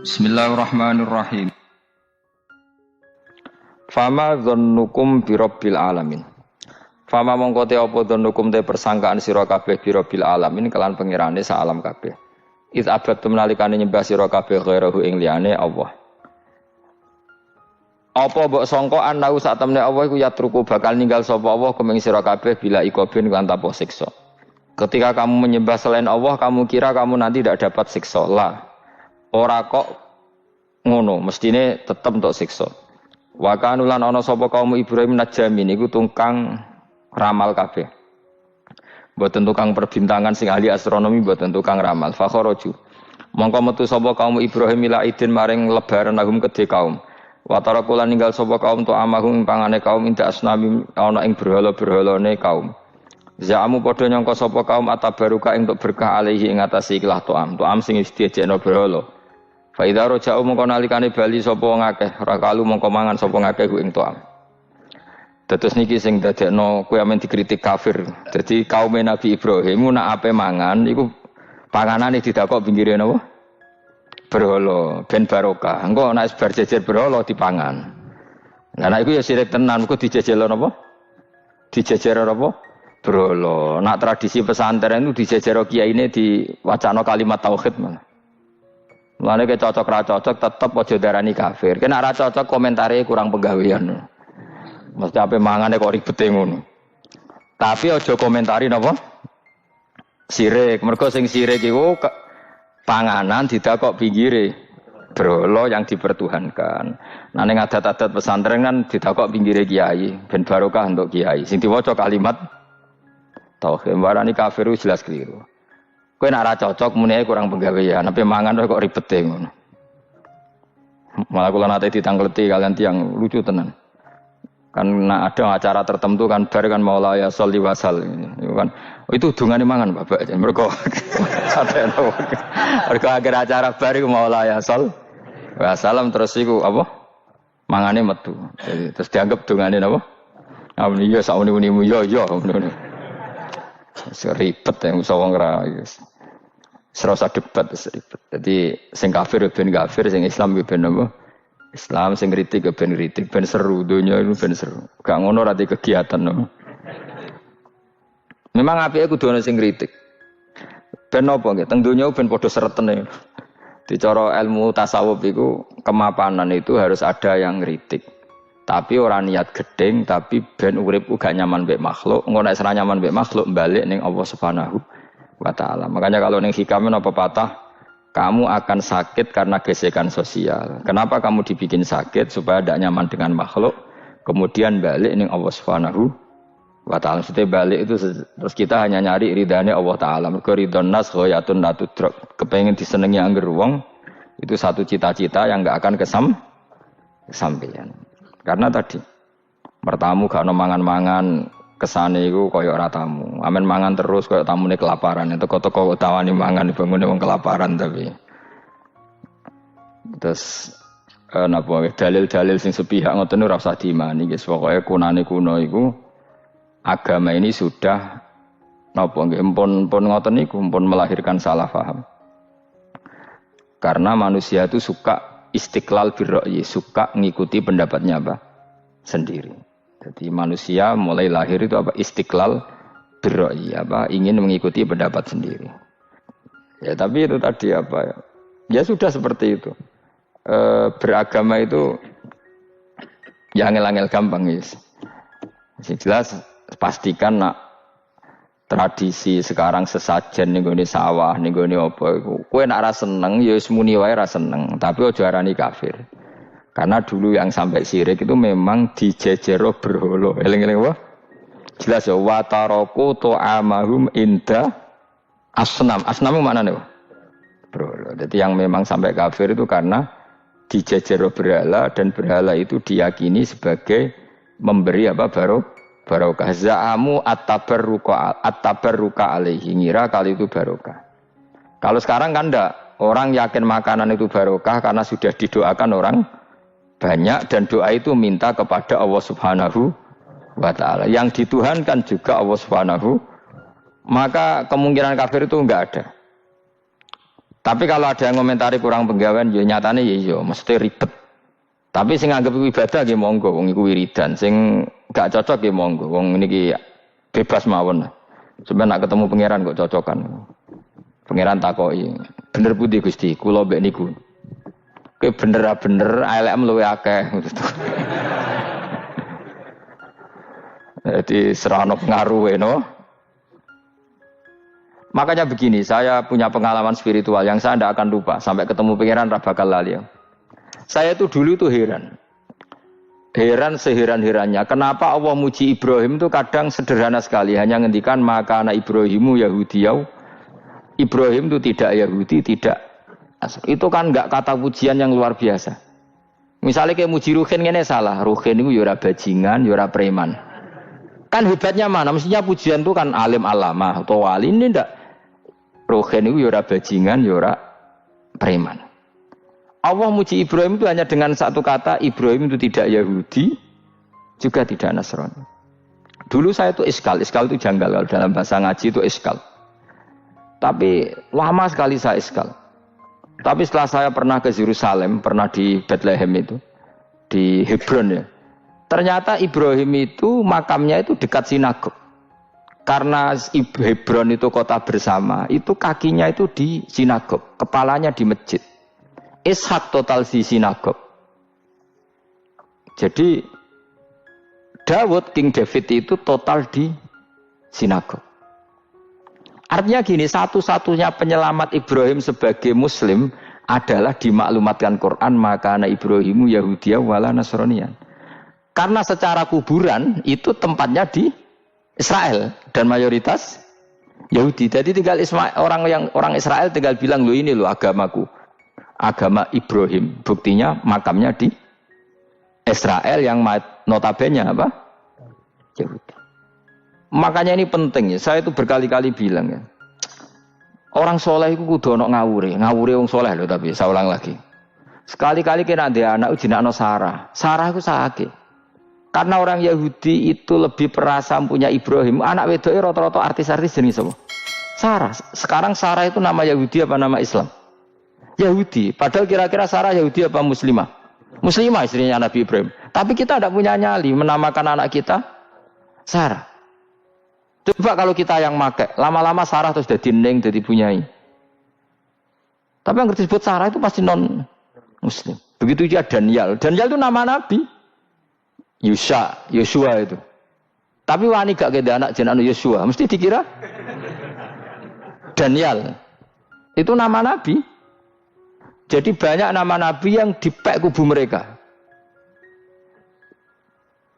Bismillahirrahmanirrahim. Fama dzannukum birabbil alamin. Fama mongko te apa dzannukum te persangkaan sira kabeh birabbil alamin kelan pengirane sak alam kabeh. Iz abadtum nalikane nyembah sira kabeh ghairahu ing liyane Allah. Apa mbok sangka anau sak temne Allah iku yatruku bakal ninggal sapa Allah kumeng sira kabeh bila ikobin kan tanpa siksa. Ketika kamu menyembah selain Allah, kamu kira kamu nanti tidak dapat siksa. Lah. Ora kok ngono, mestine tetep untuk siksa. Wa kanulan ana sapa kaum Ibrahim najamin iku tukang ramal kabeh. Mboten tukang perbintangan sing ahli astronomi, mboten tukang ramal. Fa kharaju. Mongko metu sapa kaum Ibrahim ila idin maring lebaran agum kedhe kaum. Wa tarakulan ninggal sapa kaum tu amahum pangane kaum inda asnami ana ing berhala-berhalane kaum. Za'amu padha nyangka sapa kaum atabaruka ing untuk berkah alaihi ing atase ikhlas tuam sing diejekno berhala. Fa idza raja'u mongko nalikane bali sapa wong akeh, rakalu mongko mangan sapa ngakeh ku ing toam. Dados niki sing dadekno kowe amen dikritik kafir. Dadi kaum Nabi Ibrahim nak ape mangan iku panganane didakok pinggire napa? Berhala, ben barokah. Engko nek bar jejer berhala dipangan. Lah nek iku ya sirik tenan, kok dijejelo napa? Dijejero napa? Berhala. Nak tradisi pesantren itu dijejero kiyaine diwacana kalimat tauhid malah. Mulane ke cocok ra cocok tetep aja darani kafir. Kena ra cocok komentare kurang penggawean. Mesti ape mangane kok ribete ngono. Tapi aja komentari napa? Sirik. Mergo sing sirik iku panganan didakok pinggire berhala yang dipertuhankan. Nah ning adat-adat pesantren kan didakok pinggire kiai, ben barokah untuk kiai. Sing diwaca kalimat tauhid warani kafir jelas keliru. Kowe nek ora cocok muni kurang penggawean, tapi mangan kok ribete ngono. Malah kula nate ditangkleti kalian tiang lucu tenan. Kan ada acara tertentu kan bar kan maulaya sholli wasal itu kan. Itu dungane mangan Bapak. Mergo sadene. Mergo akhir acara bar iku maulaya shol wasalam terus iku apa? Mangane metu. Jadi terus dianggap dungane napa? Amun iya sauni-unimu yo ngono. Seribet yang usah wong ra serasa debat seribet. Jadi sing kafir ben kafir, sing Islam ben apa? Islam sing kritik ben kritik, ben seru donya itu ben seru. Gak ngono ra kegiatan no. Memang apike kudu ana sing kritik. Ben apa nggih? Teng donya ben padha seretene. Di cara ilmu tasawuf iku kemapanan itu harus ada yang kritik. Tapi orang niat gedeng, tapi ben urip uga nyaman mbek makhluk. Engko nek ora nyaman mbek makhluk balik ning Allah Subhanahu wa taala. Makanya kalau ning hikam apa patah, kamu akan sakit karena gesekan sosial. Kenapa kamu dibikin sakit supaya tidak nyaman dengan makhluk? Kemudian balik ning Allah Subhanahu wa taala. Setelah balik itu terus kita hanya nyari ridane Allah taala. Mergo ridon nas ghayatun la tudrak. Kepengin disenengi angger wong itu satu cita-cita yang enggak akan kesampaian. Karena tadi mertamu gak ono mangan-mangan kesane iku kaya ora tamu. Amen mangan terus kaya tamune kelaparan. Teko-teko tawani mangan bangune wong kelaparan tapi. Terus napa dalil-dalil sing sepihak ngoten ora usah diimani guys. Pokoke kunane kuno iku agama ini sudah napa nggih pun ngoten niku pun melahirkan salah paham. Karena manusia itu suka istiqlal birra'yi, suka ngikuti pendapatnya apa? Sendiri. Jadi manusia mulai lahir itu apa? Istiqlal birra'yi, apa? Ingin mengikuti pendapat sendiri. Ya tapi itu tadi apa ya? Ya sudah seperti itu. Beragama itu ya angel-angel gampang guys. Jelas pastikan nak tradisi sekarang sesajen ning gone sawah ning gone apa iku kowe nek ora seneng ya wis muni wae ora seneng tapi aja arani kafir karena dulu yang sampai syirik itu memang dijejero berhala eling-eling apa jelas ya wa taraku tu'amahum inda asnam maknane berhala jadi yang memang sampai kafir itu karena dijejero berhala dan berhala itu diyakini sebagai memberi apa barokah za'amu at-tabarruka alaihi ngira kali itu barokah. Kalau sekarang kan enggak, orang yakin makanan itu barokah karena sudah didoakan orang banyak dan doa itu minta kepada Allah Subhanahu wa taala. Yang dituhankan juga Allah Subhanahu, maka kemungkinan kafir itu enggak ada. Tapi kalau ada yang komentari kurang penggawean, ya nyatane ya iya, mesti ribet. Tapi sing anggap iku ibadah nggih monggo, wong iku wiridan. Sing gak cocok nggih monggo, wong niki bebas mawon. Sampeyan nak ketemu pangeran kok cocokan. Pangeran takoki, bener pundi Gusti? Kula mbek niku. Kowe bener-bener elek luwe akeh. Jadi serana pengaruh no. Makanya begini, saya punya pengalaman spiritual yang saya tidak akan lupa sampai ketemu pangeran ra bakal lali. Saya itu dulu itu heran. Heran seheran-herannya. Kenapa Allah muji Ibrahim itu kadang sederhana sekali, hanya ngendikan maka anak Ibrahimu Yahudiyau. Ibrahim itu tidak Yahudi, tidak. Itu kan enggak kata pujian yang luar biasa. Misalnya kayak muji Ruhin ini salah. Ruhin itu yura bajingan, yura preman. Kan hebatnya mana? Mestinya pujian itu kan alim alamah atau wali, ini enggak. Ruhin itu yura bajingan, yura preman. Allah muji Ibrahim itu hanya dengan satu kata, Ibrahim itu tidak Yahudi, juga tidak Nasrani. Dulu saya itu iskal itu janggal, kalau dalam bahasa ngaji itu iskal. Tapi lama sekali saya iskal. Tapi setelah saya pernah ke Yerusalem, pernah di Bethlehem itu, di Hebron ya. Ternyata Ibrahim itu makamnya itu dekat sinagog. Karena Hebron itu kota bersama, itu kakinya itu di sinagog, kepalanya di masjid. Ishak total di sinagog. Jadi King David itu total di sinagog. Artinya gini, satu-satunya penyelamat Ibrahim sebagai Muslim adalah dimaklumatkan Quran, maka anak Ibrahimu Yahudiyah wala Nasraniyan. Karena secara kuburan itu tempatnya di Israel dan mayoritas Yahudi. Jadi tinggal orang Israel tinggal bilang lo ini lo agamaku, agama Ibrahim. Buktinya makamnya di Israel yang notabene apa? Yahudi. Makanya ini penting ya. Saya itu berkali-kali bilang ya. Orang soleh itu kudu ono ngawure wong soleh loh, tapi saya ulang lagi. Sekali-kali kena dia anak jinakno Sarah. Sarah itu sakit. Karena orang Yahudi itu lebih perasa punya Ibrahim. Anak wedoknya rata-rata artis-artis jenis apa? Sarah. Sekarang Sarah itu nama Yahudi apa nama Islam? Yahudi. Padahal kira-kira Sarah Yahudi apa Muslimah? Muslimah istrinya Nabi Ibrahim. Tapi kita tidak punya nyali menamakan anak kita Sarah. Coba kalau kita yang make, lama-lama Sarah terus jadi neng, jadi punyai. Tapi yang disebut Sarah itu pasti non Muslim. Begitu juga Daniel. Daniel itu nama Nabi. Yosua itu. Tapi wani gak keda anak jenenge Yosua, mesti dikira Daniel. Itu nama Nabi. Jadi banyak nama Nabi yang dipek kubu mereka.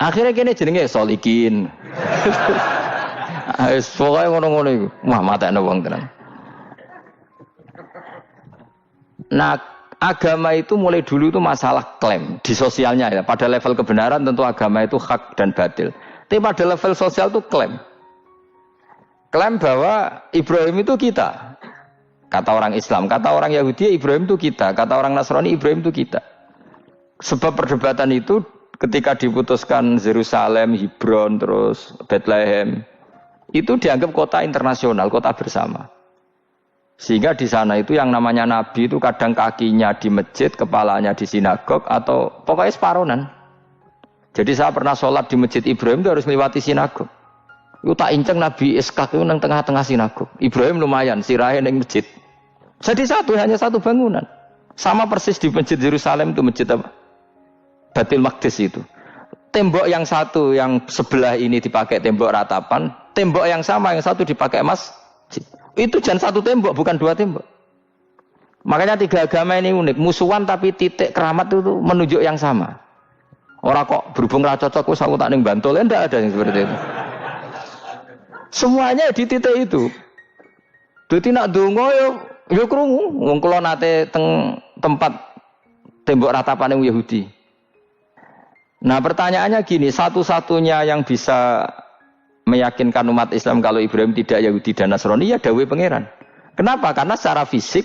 Akhirnya kene jenenge Solikin. Pokoknya ngono-ngono iku. Wah, matekno wong tenan. Nah, agama itu mulai dulu itu masalah klaim di sosialnya ya. Pada level kebenaran tentu agama itu hak dan batil. Tapi pada level sosial itu klaim. Klaim bahwa Ibrahim itu kita. Kata orang Islam, kata orang Yahudi Ibrahim itu kita, kata orang Nasrani Ibrahim itu kita. Sebab perdebatan itu ketika diputuskan Yerusalem, Hebron, terus Bethlehem, itu dianggap kota internasional, kota bersama. Sehingga di sana itu yang namanya Nabi itu kadang kakinya di masjid, kepalanya di sinagog, atau pokoknya separonan. Jadi saya pernah sholat di masjid Ibrahim itu harus melewati sinagog. Itu tak inceng Nabi Ishak itu nang tengah-tengah sinagog. Ibrahim lumayan, sirahe nang masjid. Jadi hanya satu bangunan. Sama persis di masjid Yerusalem itu masjid apa? Baitul Maqdis itu. Tembok yang satu, yang sebelah ini dipakai tembok ratapan, tembok yang sama, yang satu dipakai masjid. Itu jangan satu tembok, bukan dua tembok. Makanya tiga agama ini unik. Musuhan tapi titik keramat itu menunjuk yang sama. Orang kok berhubung ra cocok, aku tak ning Bantul, enggak ada yang seperti itu. Semuanya di titik itu. Dadi nak donga yo krungu, wong kula nate teng tempat tembok ratapan yang Yahudi. Nah, pertanyaannya gini, satu-satunya yang bisa meyakinkan umat Islam kalau Ibrahim tidak Yahudi dan Nasrani ya dawuh pangeran. Kenapa? Karena secara fisik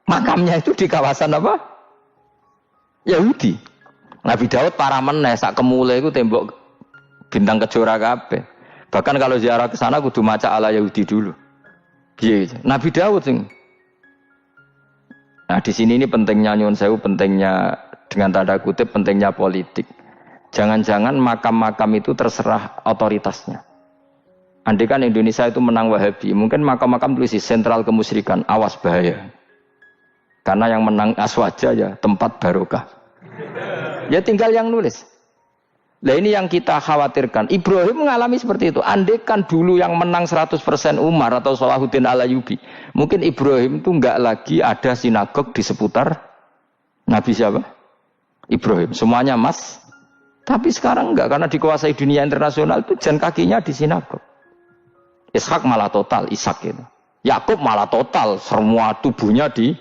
makamnya itu di kawasan apa? Yahudi. Nabi Daud para meneh sak kemule iku tembok bintang kejora kabeh. Bahkan kalau ziarah ke sana kudu maca ala Yahudi dulu. Piye? Nabi Daud sing Nah di sini ini pentingnya nyuwun sewu, pentingnya dengan tanda kutip pentingnya politik. Jangan-jangan makam-makam itu terserah otoritasnya. Andai kan Indonesia itu menang Wahabi, mungkin makam-makam tulis sentral kemusyrikan, awas bahaya. Karena yang menang Aswaja ya tempat barokah. Ya tinggal yang nulis. Nah ini yang kita khawatirkan. Ibrahim mengalami seperti itu. Andai kan dulu yang menang 100% Umar atau Salahuddin Al-Ayyubi, mungkin Ibrahim itu enggak lagi ada sinagog di seputar Nabi siapa? Ibrahim. Semuanya mas. Tapi sekarang enggak, karena dikuasai dunia internasional itu jalan kakinya di sinagog. Ishak malah total, Ishak itu. Yakub malah total, semua tubuhnya di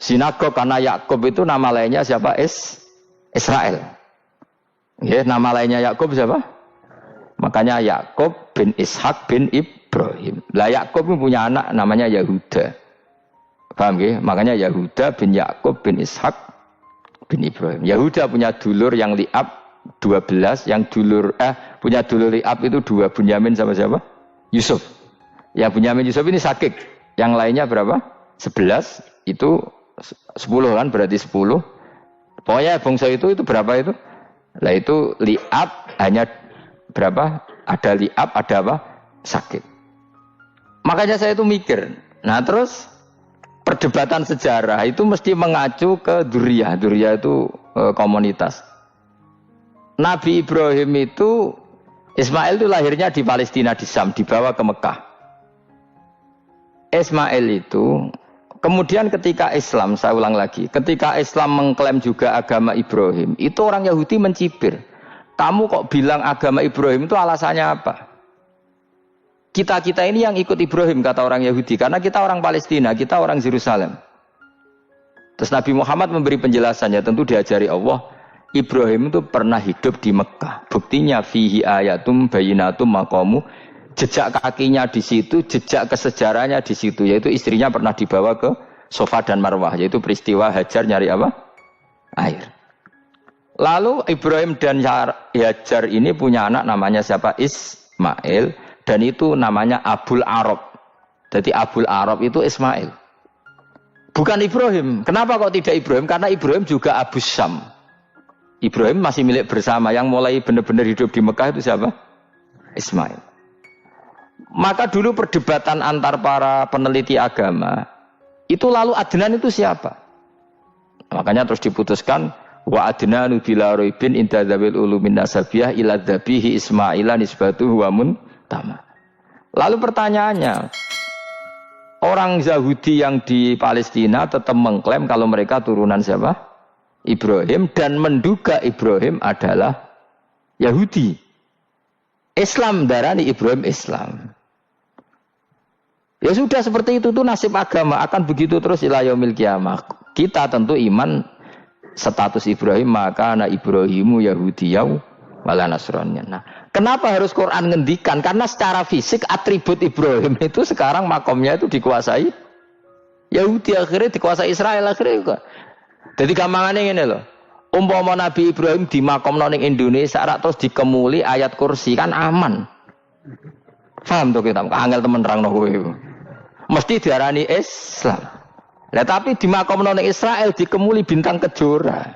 sinagog, karena Yakub itu nama lainnya siapa? Israel. Ya, nama lainnya Yakub siapa? Makanya Yakub bin Ishak bin Ibrahim. Lah Yakub punya anak namanya Yahuda. Paham ya? Makanya Yahuda bin Yakub bin Ishak bin Ibrahim. Yahuda punya dulur yang li'ab 12, yang punya dulur li'ab itu 2, Bunyamin sama siapa? Yusuf. Ya Bunyamin Yusuf ini sakit. Yang lainnya berapa? 11, itu 10 kan, berarti 10. Pokoknya bangsa itu berapa itu? Lah itu li'ab hanya berapa? Ada li'ab, ada apa? Sakit. Makanya saya itu mikir. Nah terus perdebatan sejarah itu mesti mengacu ke Duriyah. Duriyah itu komunitas. Nabi Ibrahim itu, Ismail itu lahirnya di Palestina, di Syam, dibawa ke Mekah. Ismail itu kemudian ketika Islam, saya ulang lagi, ketika Islam mengklaim juga agama Ibrahim, itu orang Yahudi mencibir. Kamu kok bilang agama Ibrahim itu alasannya apa? Kita-kita ini yang ikut Ibrahim, kata orang Yahudi, karena kita orang Palestina, kita orang Yerusalem. Terus Nabi Muhammad memberi penjelasannya, tentu diajari Allah, Ibrahim itu pernah hidup di Mekah. Buktinya fihi ayatum bayinatum maqamu. Jejak kakinya di situ, jejak kesejarahnya di situ, yaitu istrinya pernah dibawa ke Safa dan Marwah, yaitu peristiwa Hajar nyari apa? Air. Lalu Ibrahim dan Hajar ini punya anak namanya siapa? Ismail, dan itu namanya Abul Arab. Jadi Abul Arab itu Ismail. Bukan Ibrahim. Kenapa kok tidak Ibrahim? Karena Ibrahim juga Abu Syam. Ibrahim masih milik bersama. Yang mulai benar-benar hidup di Mekah itu siapa? Ismail. Maka dulu perdebatan antar para peneliti agama itu lalu Adnan itu siapa? Makanya terus diputuskan wa adnanu bila raibin inda dzawil ulumin nasabiyah ila dzabihi Ismaila nisbatuhu wa muntama. Lalu pertanyaannya, orang Yahudi yang di Palestina tetap mengklaim kalau mereka turunan siapa? Ibrahim, dan menduga Ibrahim adalah Yahudi. Islam darani Ibrahim Islam. Ya sudah seperti itu tuh nasib agama, akan begitu terus ila yaumil qiyamah. Kita tentu iman status Ibrahim, maka anak Ibrahimu Yahudiyau wala Nasraniyah. Nah, kenapa harus Quran ngendikan? Karena secara fisik atribut Ibrahim itu sekarang makomnya itu dikuasai Yahudi, akhirnya dikuasai Israel akhirnya juga. Jadi gampangannya ini loh. Umpama Nabi Ibrahim di makom ning Indonesia terus dikemuli ayat kursi kan aman. Paham tuh kita? Angel temen nerangno kowe. Mesti diarani Islam. Lah tapi di makom ning Israel dikemuli bintang kejora.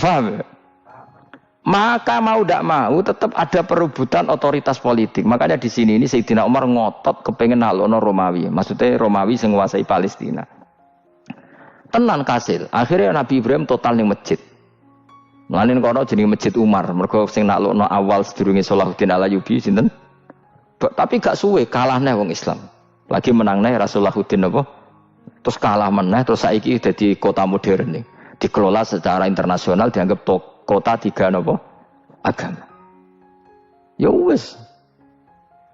Paham? Maka mau tidak mau tetap ada perebutan otoritas politik. Makanya di sini ini Sayyidina Umar ngotot kepengen nalono Romawi. Maksudnya Romawi sing nguasai Palestina. Tenan kasil. Akhirnya Nabi Ibrahim total ning masjid. Mulane kono jenenge Masjid Umar. Mergo sing nalono awal sedurunge Salahuddin Al-Ayyubi sinten? Tapi gak suwe kalah neh wong Islam. Lagi menang neh Rasulullahuddin apa? Terus kalah meneh terus saiki dadi kota modern nih. Dikelola secara internasional dianggap kota 3 napa? Agama. Ya wis.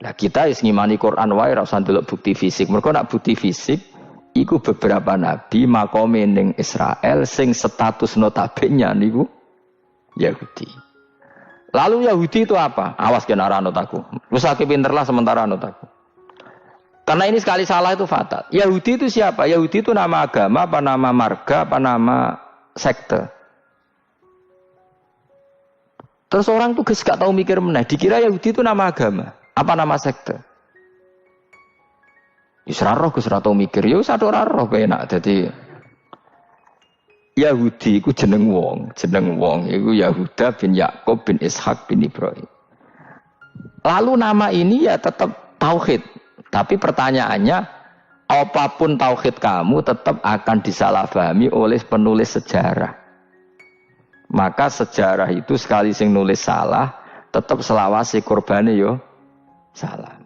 Lah kita wis ngimani Quran wae ora usah ndelok bukti fisik. Mergo nek bukti fisik iku beberapa nabi makome ning Israel sing status notabene niku Yahudi. Lalu Yahudi itu apa? Awas kena anut aku. Wis akeh pinterlah sementara anut aku. Karena ini sekali salah itu fatal. Yahudi itu siapa? Yahudi itu nama agama, apa nama marga, apa nama sekte. Terus orang tuh gak tahu mikir meneh. Dikira Yahudi itu nama agama, apa nama sekte. Wis ora roh Gus ora tau mikir, ya wis ora roh penak. Dadi Yahudi iku jeneng wong iku Yahuda bin Yakub bin Ishak bin Ibrahim. Lalu nama ini ya tetap tauhid. Tapi pertanyaannya, apapun tauhid kamu tetap akan disalahpahami oleh penulis sejarah. Maka sejarah itu sekali sing nulis salah, tetap selawase korbane yo salah.